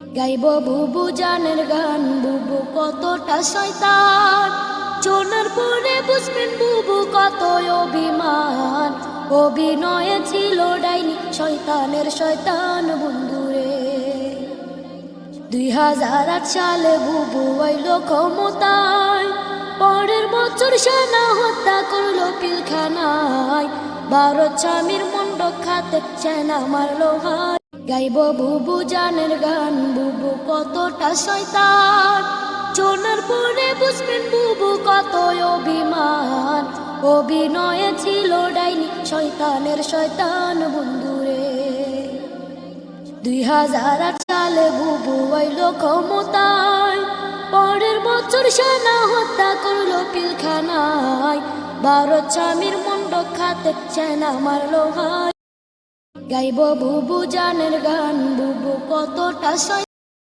গাইব বুবু জানের গান, বুবু কতটা শয়তান। শোনার পরে বুঝবেন বুবু কত অভিমান। অভিনয়ে ছিল ডাইনি, শয়তানের শয়তান বন্ধুরে। 2008 সালে বুবু আইল ক্ষমতায়। পরের বছর সেনা হত্যা করলো পিলখানায়। ভারত স্বামীর মন্ডক খাতে সেনা মারলো হায়। গাইব বুবু জানের গান, বুবু কতটা শয়তান। শোনার পরে বুঝবেন বুবু কত অভিমান। অভিনয়ে ছিল ডাইনি, শয়তানের শয়তান বন্ধুরে। 2008 সালে বুবু আইল ক্ষমতায়। পরের বছর সেনা হত্যা করলো পিলখানায়। ভারত স্বামীর মন্ডক খাতে সেনা মারলো হায়। গাইব বুবু জানের গান, বুবু কতটা